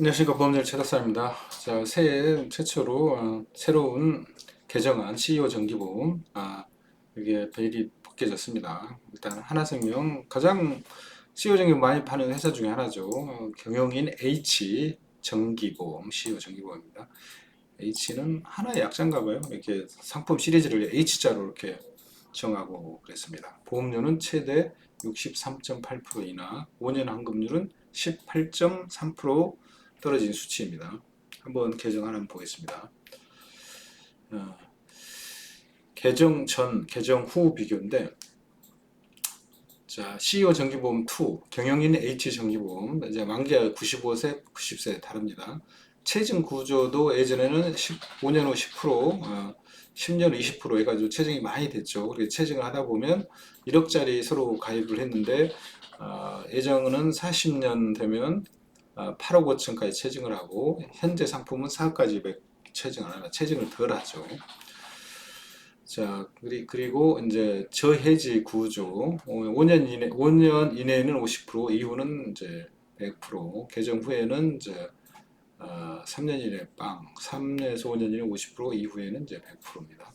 안녕하십니까. 보험질 최덕사입니다. 자, 새해 최초로 새로운 개정안 CEO 정기보험 이게 베일이 벗겨졌습니다. 일단 하나생명 가장 CEO 정기보험 많이 파는 회사 중에 하나죠. 경영인 H 정기보험 CEO 정기보험입니다. H는 하나의 약자인가 봐요. 이렇게 상품 시리즈를 H자로 이렇게 정하고 그랬습니다. 보험료는 최대 63.8% 인하, 5년 환급률은 18.3% 떨어진 수치입니다. 한번 개정안 한번 보겠습니다. 어, 개정 전, 개정 후 비교인데, 자, CEO 정기보험 2, 경영인 H 정기보험, 이제 만기가 95세, 90세 다릅니다. 체증 구조도 예전에는 5년 후 10%, 10년 후 20% 해가지고 체증이 많이 됐죠. 그렇게 체증을 하다 보면 1억짜리 서로 가입을 했는데, 예정은 40년 되면 8억 5천까지 체증을 하고, 현재 상품은 4억까지 체증을 하면 체증을 덜 하죠. 자, 그리고 이제 저해지 구조. 5년 이내에는 50%, 이후는 이제 100%, 개정 후에는 이제 3년 이내 3년에서 5년 이내 50%, 이후에는 이제 100%입니다.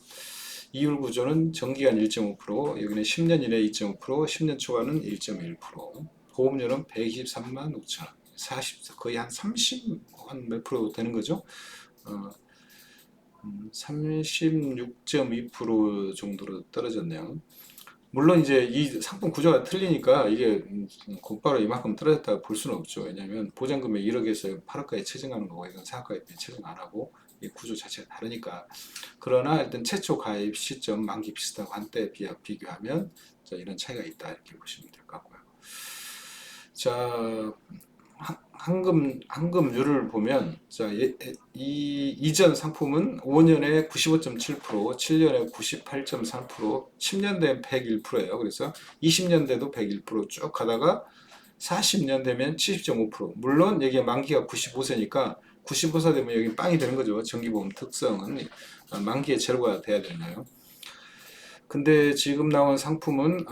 이율 구조는 정기간 1.5%, 여기는 10년 이내 2.5%, 10년 초과는 1.1%. 보험료는 123만 5천 원. 거의 한 30, 한 몇 프로 되는 거죠? 36.2% 정도로 떨어졌네요. 물론 이제 이 상품 구조가 틀리니까 이게 곧바로 이만큼 떨어졌다고 볼 수는 없죠. 왜냐하면 보장금액 1억에서 8억까지 체증하는 거고 이건 4억까지 체증 안 하고 이 구조 자체가 다르니까. 그러나 일단 최초 가입 시점 만기 비슷하고 한때 비교하면 이런 차이가 있다 이렇게 보시면 될 것 같고요. 자, 환급률을 보면, 자, 이전 상품은 5년에 95.7%, 7년에 98.3%, 10년 되면 101%예요. 그래서 20년 돼도 101%쭉 가다가 40년 되면 70.5%. 물론 여기 만기가 95세니까 95세 되면 여기 빵이 되는 거죠. 정기보험 특성은 만기에 제로가 돼야 되나요? 근데 지금 나온 상품은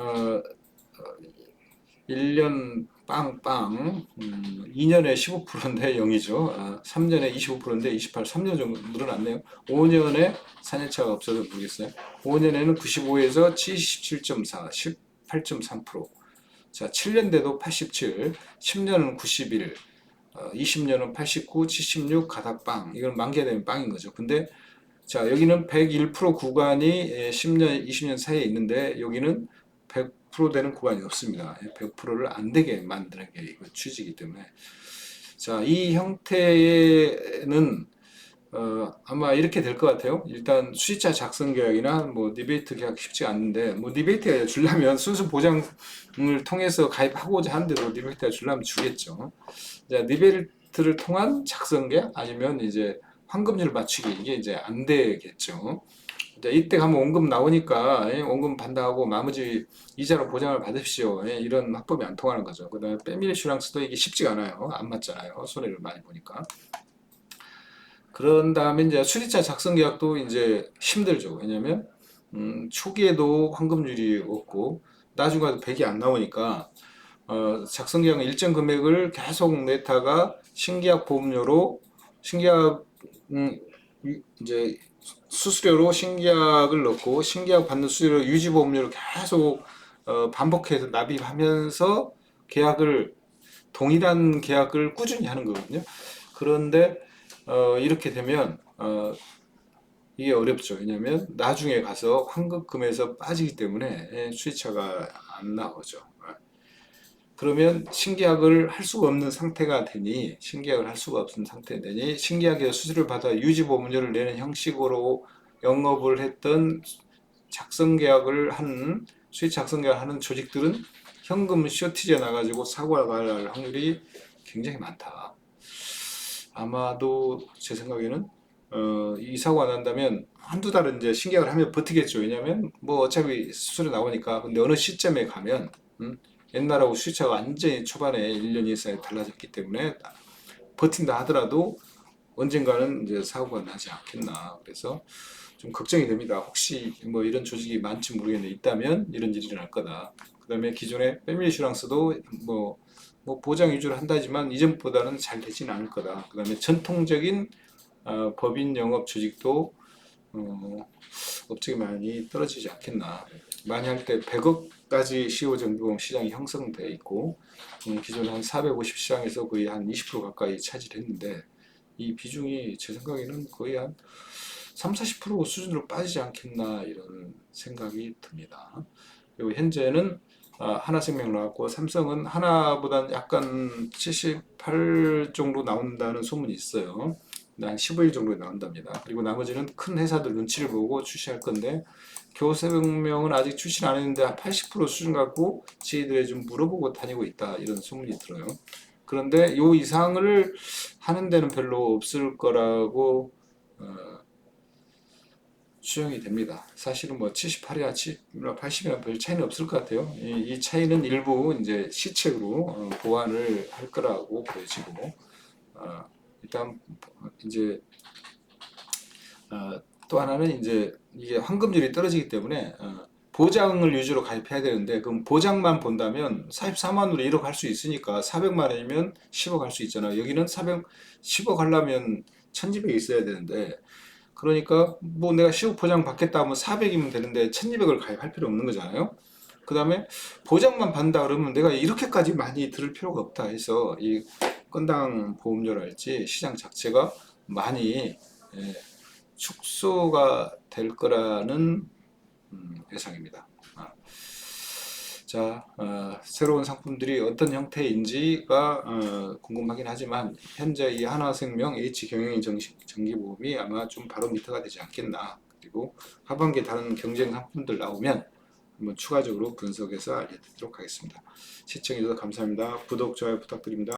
1년 빵빵, 2년에 15%인데 0이죠. 3년에 25%인데 28, 3년 정도 늘어났네요. 5년에 4년차가 없어서 모르겠어요. 5년에는 95에서 77.4, 18.3%. 자, 7년 돼도 87, 10년은 91, 20년은 89, 76, 가닥빵. 이건 만기가 되면 빵인 거죠. 근데 자, 여기는 101% 구간이 10년, 20년 사이에 있는데 여기는 100% 되는 구간이 없습니다. 100%를 안 되게 만드는 게 이거 취지이기 때문에. 자, 이 형태는 아마 이렇게 될 것 같아요. 일단 수익자 작성 계약이나 뭐 리베이트 계약 쉽지 않은데, 뭐 리베이트가 주려면 순수 보장을 통해서 가입하고자 하는데도 리베이트가 주려면 주겠죠. 자, 리베이트를 통한 작성 계약 아니면 이제 환급률 맞추기, 이게 이제 안 되겠죠. 이제 이때 가면 원금 나오니까 원금 반다하고 나머지 이자로 보장을 받으십시오. 이런 합법이 안 통하는 거죠. 그 다음에 패밀리 슈랑스도 이게 쉽지가 않아요. 안 맞잖아요. 손해를 많이 보니까. 그런 다음에 이제 수리차 작성 계약도 이제 힘들죠. 왜냐면 초기에도 환급률이 없고 나중에 가도 100이 안 나오니까 작성 계약 일정 금액을 계속 냈다가 신계약 보험료로 신계약 이제 수수료로 신계약을 넣고 신계약 받는 수수료 유지 보험료를 계속 반복해서 납입하면서 계약을 동일한 계약을 꾸준히 하는 거거든요. 그런데 이렇게 되면 이게 어렵죠. 왜냐하면 나중에 가서 환급금에서 빠지기 때문에 수익차가 안 나오죠. 그러면 신계약을 할 수가 없는 상태가 되니 신계약에서 수수료를 받아 유지보험료를 내는 형식으로 영업을 했던 작성계약을 하는 수익 작성계약을 하는 조직들은 현금 쇼티지가 나가지고 사고가 날 확률이 굉장히 많다. 아마도 제 생각에는 이 사고가 난다면 한두 달은 이제 신계약을 하면 버티겠죠. 왜냐하면 뭐 어차피 수수료 나오니까. 근데 어느 시점에 가면 옛날하고 수치가 완전히 초반에 1년 이상이 달라졌기 때문에 버틴다 하더라도 언젠가는 이제 사고가 나지 않겠나. 그래서 좀 걱정이 됩니다. 혹시 뭐 이런 조직이 많지 모르겠는데 있다면 이런 일이 일어날 거다. 그 다음에 기존의 패밀리 슈랑스도 뭐 뭐 보장 위주로 한다지만 이전보다는 잘 되지는 않을 거다. 그 다음에 전통적인 법인 영업 조직도 업적이 많이 떨어지지 않겠나. 많이 할 때 100억까지 시효정기보험 시장이 형성되어 있고 기존 한 450 시장에서 거의 한 20% 가까이 차지했는데 이 비중이 제 생각에는 거의 한 3, 40% 수준으로 빠지지 않겠나 이런 생각이 듭니다. 그리고 현재는 하나생명 나왔고 삼성은 하나보다 약간 78 정도 나온다는 소문이 있어요. 한 15일 정도 나온답니다. 그리고 나머지는 큰 회사들 눈치를 보고 출시할 건데 교생명은 아직 출시를 안 했는데 한 80% 수준 갖고 지희들에 좀 물어보고 다니고 있다 이런 소문이 들어요. 그런데 요 이상을 하는 데는 별로 없을 거라고 수용이 됩니다. 사실은 뭐 78이나 80이나 별 차이는 없을 것 같아요. 이 차이는 일부 이제 시책으로 보완을 할 거라고 보여지고, 일단 이제 또 하나는 이제 이게 환급률이 떨어지기 때문에 보장을 위주로 가입해야 되는데 그럼 보장만 본다면 44만으로 1억 할 수 있으니까 400만 원이면 10억 할 수 있잖아요. 여기는 10억 하려면 1200이 있어야 되는데 그러니까 뭐 내가 10억 보장 받겠다 하면 400이면 되는데 1200을 가입할 필요 없는 거잖아요. 그 다음에 보장만 받는다 그러면 내가 이렇게까지 많이 들을 필요가 없다 해서 이 건당 보험료랄지 시장 자체가 많이 축소가 될 거라는 예상입니다. 자, 새로운 상품들이 어떤 형태인지가 궁금하긴 하지만 현재 이 하나생명 H경영인 정기보험이 아마 좀 바로미터가 되지 않겠나. 그리고 하반기에 다른 경쟁 상품들 나오면 한번 추가적으로 분석해서 알려드리도록 하겠습니다. 시청해주셔서 감사합니다. 구독, 좋아요 부탁드립니다.